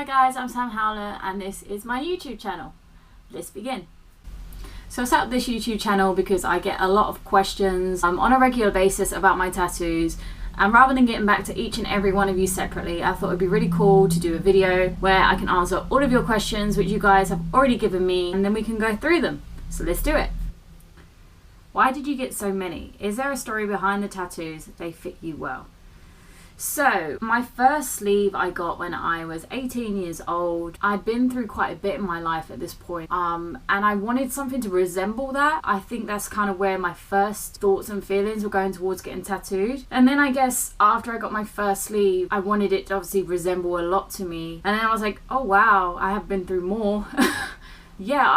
Hi guys, I'm Sam Howler and this is my YouTube channel. Let's begin. So I set up this YouTube channel because I get a lot of questions on a regular basis about my tattoos, and rather than getting back to each and every one of you separately, I thought it'd be really cool to do a video where I can answer all of your questions which you guys have already given me, and then we can go through them. So let's do it. Why did you get so many? Is there a story behind the tattoos? They fit you well. So my first sleeve I got when I was 18 years old. I'd been through quite a bit in my life at this point, and I wanted something to resemble that. I think that's kind of where my first thoughts and feelings were going towards getting tattooed. And then I guess after I got my first sleeve, I wanted it to obviously resemble a lot to me, and then I was like, oh wow, I have been through more. Yeah,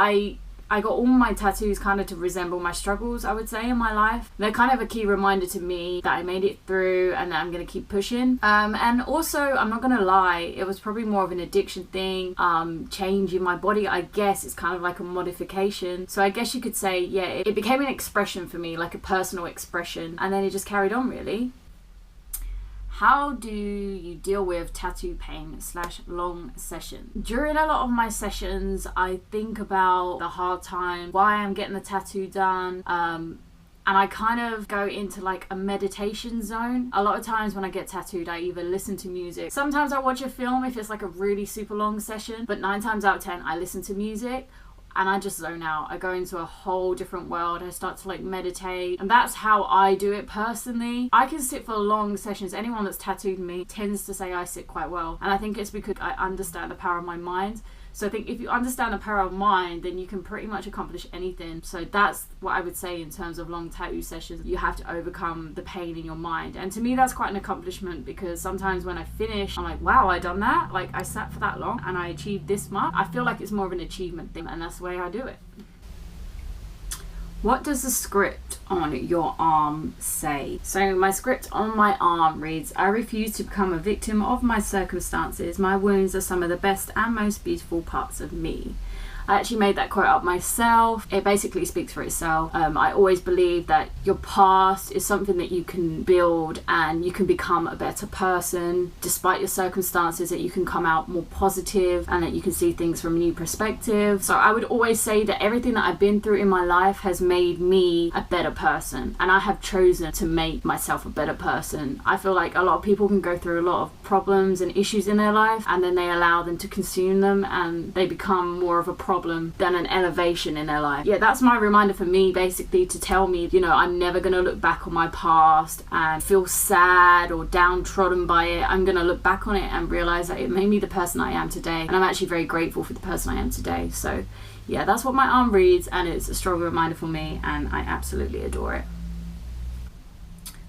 I got all my tattoos kind of to resemble my struggles, I would say, in my life. They're kind of a key reminder to me that I made it through and that I'm going to keep pushing. And also, I'm not going to lie, it was probably more of an addiction thing. Change in my body, I guess, it's kind of like a modification. So I guess you could say, yeah, it became an expression for me, like a personal expression. And then it just carried on, really. How do you deal with tattoo pain / long session? During a lot of my sessions, I think about the hard time, why I'm getting the tattoo done, and I kind of go into like a meditation zone. A lot of times when I get tattooed, I either listen to music. Sometimes I watch a film if it's like a really super long session, but 9 times out of 10, I listen to music. And I just zone out. I go into a whole different world. I start to like meditate. And that's how I do it personally. I can sit for long sessions. Anyone that's tattooed me tends to say I sit quite well. And I think it's because I understand the power of my mind. So I think if you understand the power of mind, then you can pretty much accomplish anything. So that's what I would say in terms of long tattoo sessions. You have to overcome the pain in your mind. And to me, that's quite an accomplishment, because sometimes when I finish, I'm like, wow, I done that. Like, I sat for that long and I achieved this much. I feel like it's more of an achievement thing, and that's the way I do it. What does the script on your arm say? So my script on my arm reads, I refuse to become a victim of my circumstances. My wounds are some of the best and most beautiful parts of me. I actually made that quote up myself. It basically speaks for itself. I always believe that your past is something that you can build and you can become a better person despite your circumstances, that you can come out more positive and that you can see things from a new perspective. So I would always say that everything that I've been through in my life has made me a better person, and I have chosen to make myself a better person. I feel like a lot of people can go through a lot of problems and issues in their life, and then they allow them to consume them and they become more of a problem than an elevation in their life. Yeah, that's my reminder for me, basically, to tell me, you know, I'm never going to look back on my past and feel sad or downtrodden by it. I'm going to look back on it and realize that it made me the person I am today, and I'm actually very grateful for the person I am today. So yeah, that's what my arm reads, and it's a strong reminder for me, and I absolutely adore it.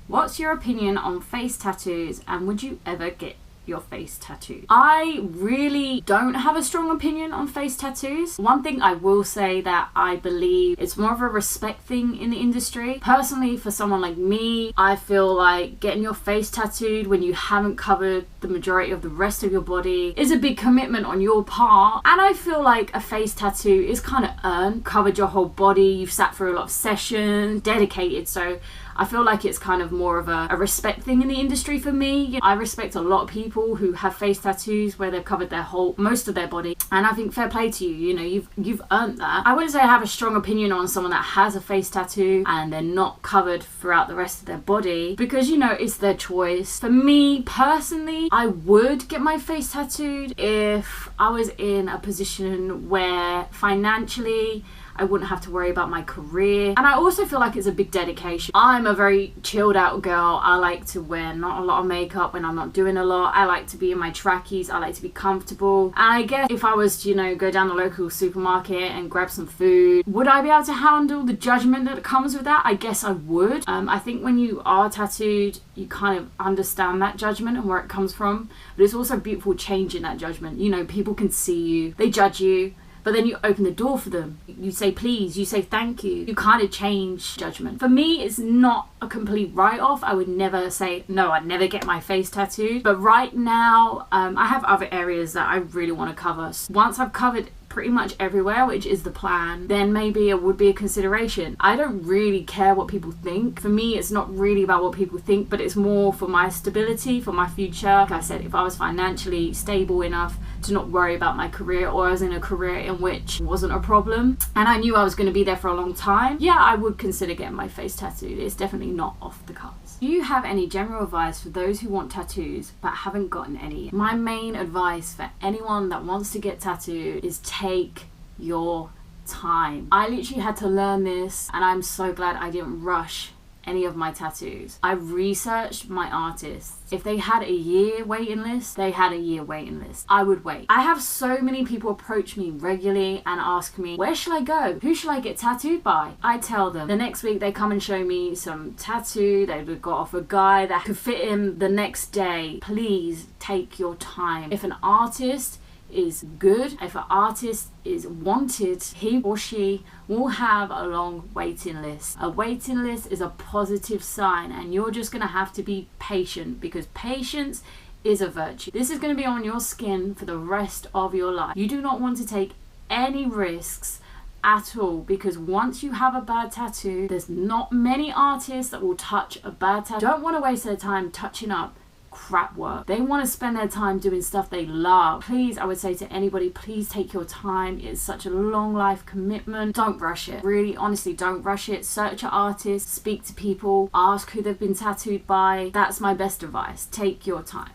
What's your opinion on face tattoos, and would you ever get your face tattooed? I really don't have a strong opinion on face tattoos. One thing I will say that I believe it's more of a respect thing in the industry. Personally, for someone like me, I feel like getting your face tattooed when you haven't covered the majority of the rest of your body is a big commitment on your part, and I feel like a face tattoo is kind of earned. Covered your whole body, you've sat through a lot of sessions, dedicated, so I feel like it's kind of more of a respect thing in the industry for me. You know, I respect a lot of people who have face tattoos where they've covered most of their body, and I think fair play to you. You know, you've earned that. I wouldn't say I have a strong opinion on someone that has a face tattoo and they're not covered throughout the rest of their body, because, you know, it's their choice. For me personally, I would get my face tattooed if I was in a position where financially I wouldn't have to worry about my career. And I also feel like it's a big dedication. I'm a very chilled out girl. I like to wear not a lot of makeup when I'm not doing a lot. I like to be in my trackies. I like to be comfortable. And I guess if I was to, you know, go down the local supermarket and grab some food, would I be able to handle the judgment that comes with that? I guess I would. I think when you are tattooed, you kind of understand that judgment and where it comes from. But it's also beautiful changing that judgment. You know, people can see you, they judge you, but then you open the door for them. You say please, you say thank you. You kind of change judgment. For me, it's not a complete write-off. I would never say, no, I'd never get my face tattooed. But right now, I have other areas that I really want to cover. Once I've covered pretty much everywhere, which is the plan, then maybe it would be a consideration. I don't really care what people think. For me, it's not really about what people think, but it's more for my stability, for my future. Like I said, if I was financially stable enough to not worry about my career, or I was in a career in which wasn't a problem and I knew I was going to be there for a long time, yeah, I would consider getting my face tattooed. It's definitely not off the cards. Do you have any general advice for those who want tattoos but haven't gotten any? My main advice for anyone that wants to get tattooed is take your time. I literally had to learn this, and I'm so glad I didn't rush any of my tattoos. I researched my artists. If they had a year waiting list, they had a year waiting list. I would wait. I have so many people approach me regularly and ask me, where should I go? Who should I get tattooed by? I tell them. The next week they come and show me some tattoo they've got off a guy that could fit him the next day. Please take your time. If an artist is good, if an artist is wanted, he or she will have a long waiting list. A waiting list is a positive sign, and you're just going to have to be patient, because patience is a virtue. This is going to be on your skin for the rest of your life. You do not want to take any risks at all, because once you have a bad tattoo, there's not many artists that will touch a bad tattoo. Don't want to waste their time touching up crap work. They want to spend their time doing stuff they love. Please, I would say to anybody, please take your time. It's such a long life commitment. Don't rush it. Really, honestly, don't rush it. Search your artists, speak to people, ask who they've been tattooed by. That's my best advice. Take your time.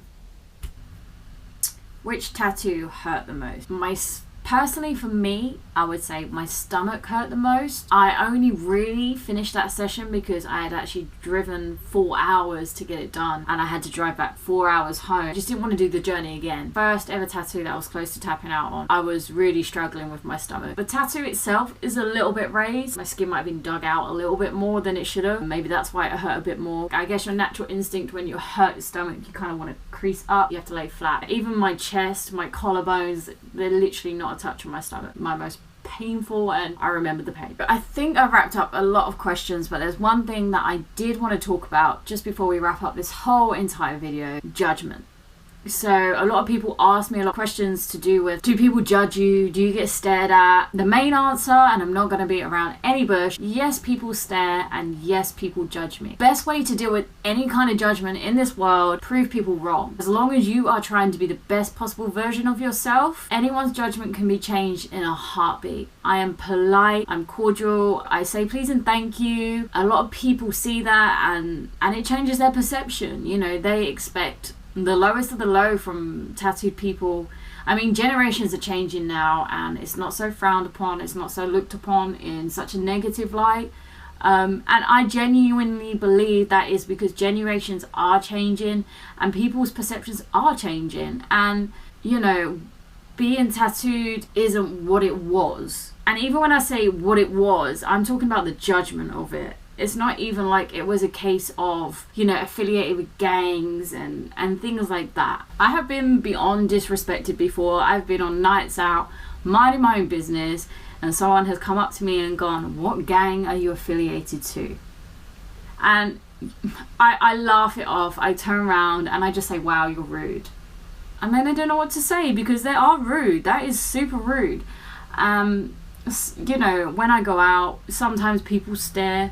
Which tattoo hurt the most? Personally, for me, I would say my stomach hurt the most. I only really finished that session because I had actually driven 4 hours to get it done, and I had to drive back 4 hours home. I just didn't want to do the journey again. First ever tattoo that I was close to tapping out on. I was really struggling with my stomach. The tattoo itself is a little bit raised. My skin might have been dug out a little bit more than it should have. Maybe that's why it hurt a bit more. I guess your natural instinct when you hurt your stomach, you kind of want to crease up. You have to lay flat. Even my chest, my collarbones, they're literally not a touch on my stomach. My most painful, and I remember the pain. But I think I've wrapped up a lot of questions, but there's one thing that I did want to talk about just before we wrap up this whole entire video: judgment. So a lot of people ask me a lot of questions to do with, do people judge you? Do you get stared at? The main answer, and I'm not going to beat around any bush, yes, people stare, and yes, people judge me. Best way to deal with any kind of judgment in this world: prove people wrong. As long as you are trying to be the best possible version of yourself, anyone's judgment can be changed in a heartbeat. I am polite, I'm cordial, I say please and thank you. A lot of people see that, and it changes their perception. You know, they expect the lowest of the low from tattooed people. I mean, generations are changing now, and it's not so frowned upon, it's not so looked upon in such a negative light. And I genuinely believe that is because generations are changing and people's perceptions are changing. And, you know, being tattooed isn't what it was. And even when I say what it was, I'm talking about the judgment of it. It's not even like it was a case of, you know, affiliated with gangs and things like that. I have been beyond disrespected before. I've been on nights out, minding my own business, and someone has come up to me and gone, what gang are you affiliated to? And I laugh it off. I turn around and I just say, wow, you're rude. And then I don't know what to say, because they are rude. That is super rude. You know, when I go out, sometimes people stare,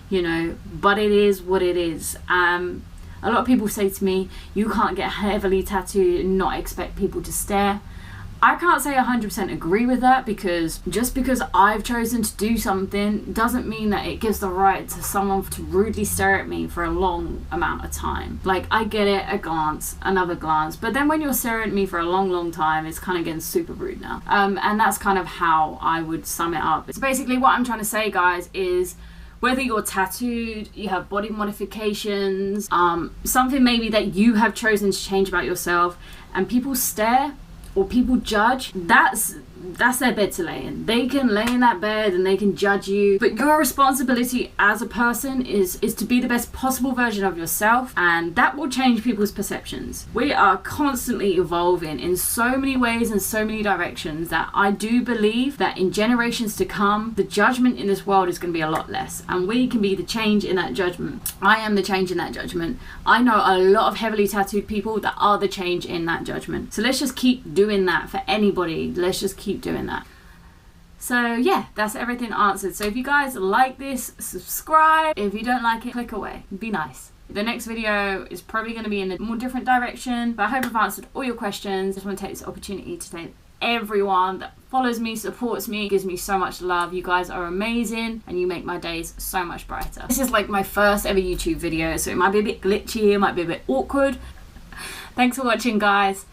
you know, but it is what it is. A lot of people say to me, you can't get heavily tattooed and not expect people to stare. I can't say 100% agree with that, because just because I've chosen to do something doesn't mean that it gives the right to someone to rudely stare at me for a long amount of time. Like, I get it, a glance, another glance, but then when you're staring at me for a long time, it's kind of getting super rude now. And that's kind of how I would sum it up. So basically what I'm trying to say, guys, is whether you're tattooed, you have body modifications, something maybe that you have chosen to change about yourself, and people stare or people judge, that's their bed to lay in. They can lay in that bed and they can judge you, but your responsibility as a person is to be the best possible version of yourself, and that will change people's perceptions. We are constantly evolving in so many ways and so many directions that I do believe that in generations to come, the judgment in this world is going to be a lot less, and we can be the change in that judgment. I am the change in that judgment. I know a lot of heavily tattooed people that are the change in that judgment. So let's just keep doing that for anybody. Let's just keep doing that. So yeah, that's everything answered. So if you guys like this, subscribe. If you don't like it, click away. Be nice. The next video is probably going to be in a more different direction, but I hope I've answered all your questions. I just want to take this opportunity to thank everyone that follows me, supports me, gives me so much love. You guys are amazing and you make my days so much brighter. This is like my first ever YouTube video, so it might be a bit glitchy, it might be a bit awkward. Thanks for watching, guys.